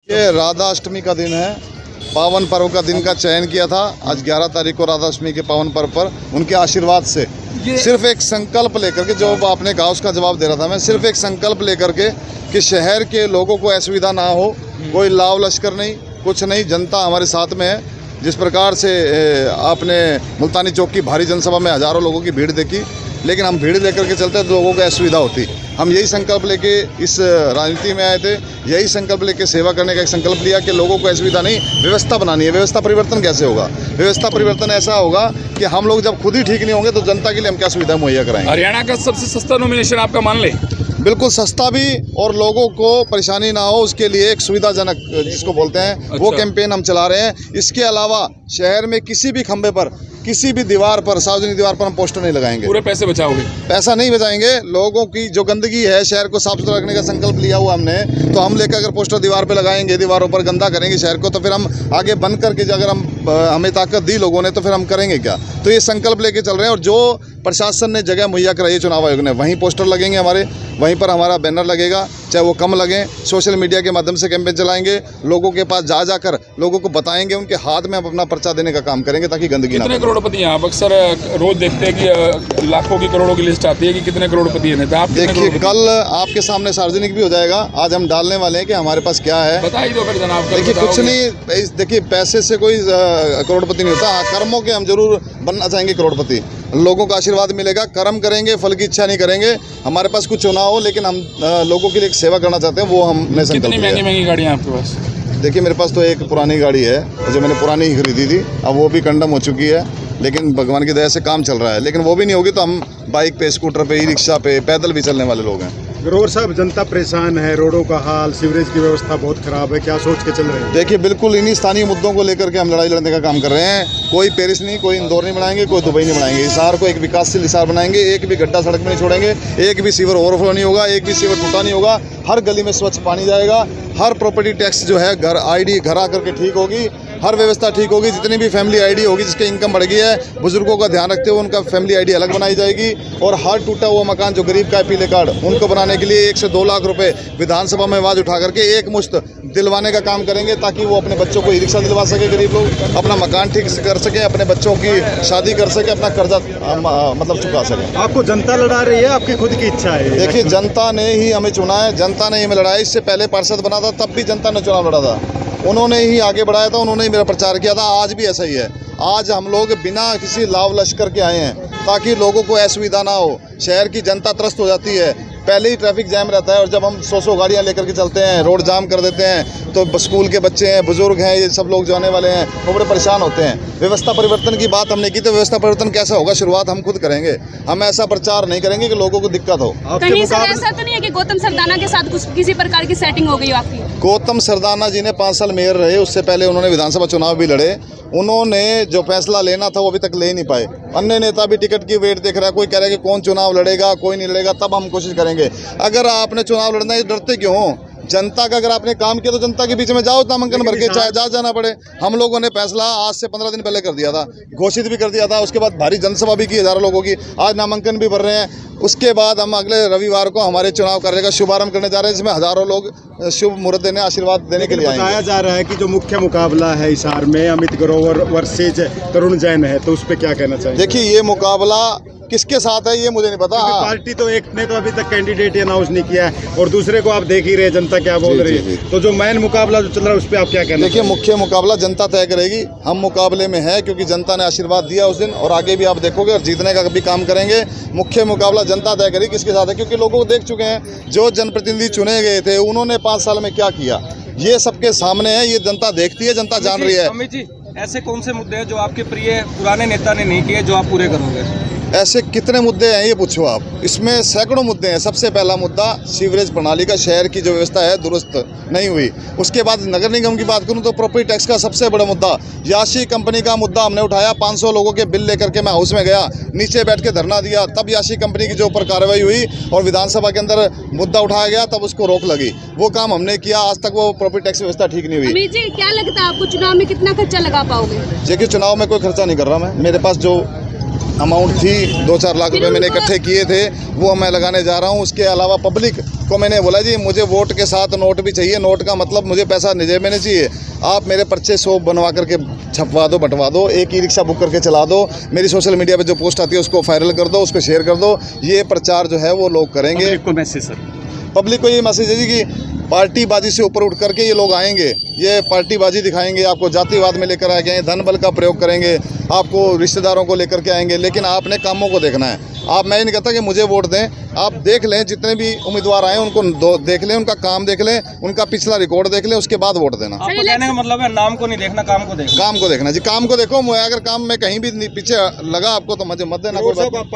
ये राधा अष्टमी का दिन है, पावन पर्व का दिन का चयन किया था। आज 11 तारीख को राधा अष्टमी के पावन पर्व पर उनके आशीर्वाद से सिर्फ एक संकल्प लेकर के, जो आपने कहा उसका जवाब दे रहा था मैं, सिर्फ एक संकल्प लेकर के कि शहर के लोगों को असुविधा ना हो, कोई लाव लश्कर नहीं, कुछ नहीं, जनता हमारे साथ में है। जिस प्रकार से आपने मुल्तानी चौक की भारी जनसभा में हज़ारों लोगों की भीड़ देखी, लेकिन हम भीड़ लेकर के चलते तो लोगों को असुविधा होती। हम यही संकल्प लेके इस राजनीति में आए थे, यही संकल्प लेके सेवा करने का एक संकल्प लिया कि लोगों को असुविधा नहीं, व्यवस्था बनानी है। व्यवस्था परिवर्तन कैसे होगा? व्यवस्था परिवर्तन ऐसा होगा कि हम लोग जब खुद ही ठीक नहीं होंगे तो जनता के लिए हम क्या सुविधा मुहैया कराएंगे। हरियाणा का सबसे सस्ता नॉमिनेशन आपका मान ले, बिल्कुल सस्ता भी और लोगों को परेशानी ना हो उसके लिए एक सुविधाजनक जिसको बोलते हैं वो कैंपेन हम चला रहे हैं। इसके अलावा शहर में किसी भी खंबे पर, किसी भी दीवार पर, सार्वजनिक दीवार पर हम पोस्टर नहीं लगाएंगे। पूरे पैसे बचाओगे? पैसा नहीं बचाएंगे। लोगों की जो गंदगी है, शहर को साफ सुथरा रखने का संकल्प लिया हुआ हमने, तो हम लेकर अगर पोस्टर दीवार पे लगाएंगे, दीवारों पर गंदा करेंगे शहर को, तो फिर हम आगे बंद करके अगर हमें ताकत दी लोगों ने तो फिर हम करेंगे क्या? तो ये संकल्प लेके चल रहे हैं। और जो प्रशासन ने जगह मुहैया कराई है चुनाव आयोग ने, वहीं पोस्टर लगेंगे हमारे, वहीं पर हमारा बैनर लगेगा, चाहे वो कम लगें। सोशल मीडिया के माध्यम से कैंपेन चलाएंगे, लोगों के पास जा जाकर लोगों को बताएंगे, उनके हाथ में हम अपना पर्चा देने का काम करेंगे ताकि गंदगी ना। कितने करोड़पति हैं आप? अक्सर रोज देखते हैं कि लाखों की, करोड़ों की लिस्ट आती है कि कितने करोड़पति हैं। आप देखिए, कल आपके सामने सार्वजनिक भी हो जाएगा। आज हम डालने वाले हैं कि हमारे पास क्या है। बता ही दो फिर जनाब। देखिए, कुछ नहीं, देखिए पैसे से कोई करोड़पति नहीं होता। कर्मों के हम जरूर बनना चाहेंगे करोड़पति। लोगों का आशीर्वाद मिलेगा, कर्म करेंगे, फल की इच्छा नहीं करेंगे। हमारे पास कुछ ना हो, लेकिन हम लोगों के लिए एक सेवा करना चाहते हैं, वो हमने संकल्प लिया। कितनी महंगी गाड़ियाँ आपके पास? देखिए, मेरे पास तो एक पुरानी गाड़ी है जो मैंने पुरानी ही खरीदी थी, अब वो भी कंडम हो चुकी है, लेकिन भगवान की दया से काम चल रहा है। लेकिन वो भी नहीं होगी तो हम बाइक पे, स्कूटर पे, ई रिक्शा पे, पैदल भी चलने वाले लोग हैं। ग्रोवर साहब, जनता परेशान है, रोडों का हाल, सीवरेज की व्यवस्था बहुत खराब है, क्या सोच के चल रहे हैं? देखिए, बिल्कुल इन्हीं स्थानीय मुद्दों को लेकर के हम लड़ाई लड़ने का काम कर रहे हैं। कोई पेरिस नहीं, कोई इंदौर नहीं बनाएंगे, कोई दुबई नहीं बनाएंगे। हिसार को एक विकासशील हिसार बनाएंगे। एक भी गड्ढा सड़क में नहीं छोड़ेंगे, एक भी सीवर ओवरफ्लो नहीं होगा, एक भी सीवर टूटा नहीं होगा। हर गली में स्वच्छ पानी जाएगा। हर प्रॉपर्टी टैक्स जो है घर आईडी घर आकर के ठीक होगी। हर व्यवस्था ठीक होगी। जितनी भी फैमिली आईडी होगी, जिसके इनकम बढ़ गई है, बुजुर्गों का ध्यान रखते हुए उनका फैमिली आईडी अलग बनाई जाएगी। और हर टूटा हुआ मकान जो गरीब का है, पीले कार्ड, उनको बनाने के लिए 1 से 2 लाख रुपए विधानसभा में आवाज उठा करके एक मुश्त दिलवाने का काम करेंगे, ताकि वो अपने बच्चों को ई रिक्शा दिलवा सके, गरीब लोग अपना मकान ठीक कर सके, अपने बच्चों की शादी कर सके, अपना कर्जा मतलब चुका सके। आपको जनता लड़ा रही है, आपकी खुद की इच्छा है? देखिए, जनता ने ही हमें चुना है, जनता ने ही हमें लड़ाया। इससे पहले पार्षद बना था, तब भी जनता ने चुनाव लड़ा था, उन्होंने ही आगे बढ़ाया था, उन्होंने ही मेरा प्रचार किया था। आज भी ऐसा ही है। आज हम लोग बिना किसी लाव लश्कर के आए हैं ताकि लोगों को असुविधा ना हो। शहर की जनता त्रस्त हो जाती है, पहले ही ट्रैफिक जैम रहता है, और जब हम 100 गाड़ियां लेकर के चलते हैं, रोड जाम कर देते हैं, तो स्कूल के बच्चे हैं, बुजुर्ग हैं, ये सब लोग जो आने वाले हैं वो बड़े परेशान होते हैं। व्यवस्था परिवर्तन की बात हमने की, तो व्यवस्था परिवर्तन कैसा होगा, शुरुआत हम खुद करेंगे। हम ऐसा प्रचार नहीं करेंगे कि लोगों को दिक्कत हो। कहीं सर ऐसा तो नहीं है कि गौतम सरदाना के साथ किसी प्रकार की सेटिंग हो गई आपकी? गौतम सरदाना जी ने 5 साल मेयर रहे, उससे पहले उन्होंने विधानसभा चुनाव भी लड़े। उन्होंने जो फैसला लेना था वो अभी तक ले नहीं पाए। अन्य नेता भी टिकट की वेट देख रहा है, कोई कह रहा है कि कौन चुनाव लड़ेगा, कोई नहीं लड़ेगा, तब हम कोशिश करेंगे। अगर आपने चुनाव लड़ना है, डरते क्यों हो? जनता का अगर आपने काम किया तो जनता के बीच में जाओ, नामांकन भर के, चाहे जहाँ जाना पड़े। हम लोगों ने फैसला आज से 15 दिन पहले कर दिया था, घोषित भी कर दिया था। उसके बाद भारी जनसभा भी की, हज़ारों लोगों की। आज नामांकन भी भर रहे हैं। उसके बाद हम अगले रविवार को हमारे चुनाव कार्य का शुभारंभ करने जा रहे हैं, जिसमें हज़ारों लोग शुभ मुहूर्त देने, आशीर्वाद देने के लिए आएंगे। बताया जा रहा है कि जो मुख्य मुकाबला है हिसार में अमित ग्रोवर वर्सेज तरुण जैन है, तो उस पर क्या कहना चाहिए? देखिए, ये मुकाबला किसके साथ है ये मुझे नहीं पता। पार्टी तो एक ने तो अभी तक कैंडिडेट अनाउंस नहीं किया है, और दूसरे को आप देख ही रहे जनता क्या बोल रही है। तो जो मेन मुकाबला जो चल रहा है उस पर आप क्या कहना? देखिए, मुख्य मुकाबला जनता तय करेगी। हम मुकाबले में है क्योंकि जनता ने आशीर्वाद दिया उस दिन, और आगे भी आप देखोगे, और जीतने का भी काम करेंगे। मुख्य मुकाबला जनता तय करेगी किसके साथ है, क्योंकि लोगों को देख चुके हैं जो जनप्रतिनिधि चुने गए थे, उन्होंने 5 साल में क्या किया, ये सबके सामने है। ये जनता देखती है, जनता जान रही है। अमित जी, ऐसे कौन से मुद्दे हैं जो आपके प्रिय पुराने नेता ने नहीं किए, जो आप पूरे करोगे? ऐसे कितने मुद्दे हैं ये पूछो आप। इसमें सैकड़ों मुद्दे हैं। सबसे पहला मुद्दा सीवरेज प्रणाली का, शहर की जो व्यवस्था है दुरुस्त नहीं हुई। उसके बाद नगर निगम की बात करूं तो प्रॉपर्टी टैक्स का सबसे बड़ा मुद्दा, याशी कंपनी का मुद्दा हमने उठाया। 500 लोगों के बिल लेकर के मैं हाउस में गया, नीचे बैठ के धरना दिया, तब याशी कंपनी की जो ऊपर कार्रवाई हुई और विधानसभा के अंदर मुद्दा उठाया गया, तब उसको रोक लगी। वो काम हमने किया। आज तक वो प्रॉपर्टी टैक्स व्यवस्था ठीक नहीं हुई। अमित जी, क्या लगता है आपको चुनाव में कितना खर्चा लगा पाओगे? देखिए, चुनाव में कोई खर्चा नहीं कर रहा मैं। मेरे पास जो अमाउंट थी 2-4 लाख रुपए मैंने इकट्ठे किए थे, वो मैं लगाने जा रहा हूँ। उसके अलावा पब्लिक को मैंने बोला जी मुझे वोट के साथ नोट भी चाहिए, नोट का मतलब मुझे पैसा जेब में नहीं चाहिए। आप मेरे पर्चे 100 बनवा करके छपवा दो, बंटवा दो, एक ई रिक्शा बुक करके चला दो, मेरी सोशल मीडिया पे जो पोस्ट आती है उसको वायरल कर दो, उसको शेयर कर दो। ये प्रचार जो है वो लोग करेंगे। पब्लिक को मैसेज सर, पब्लिक को ये मैसेज है जी कि पार्टीबाजी से ऊपर उठ करके ये लोग आएंगे, ये पार्टीबाजी दिखाएंगे, आपको जातिवाद में लेकर आएंगे, धन बल का प्रयोग करेंगे, आपको रिश्तेदारों को लेकर के आएंगे, लेकिन आपने कामों को देखना है। आप, मैं नहीं कहता कि मुझे वोट दें, आप देख लें जितने भी उम्मीदवार आए उनको देख लें, उनका काम देख लें, उनका पिछला रिकॉर्ड देख लें, उसके बाद वोट देना। आपको कहने का मतलब है नाम को नहीं देखना, काम को देखना। काम को देखना जी, काम को देखो। अगर काम में कहीं भी पीछे लगा आपको तो मुझे मत देना। कोई बात नहीं।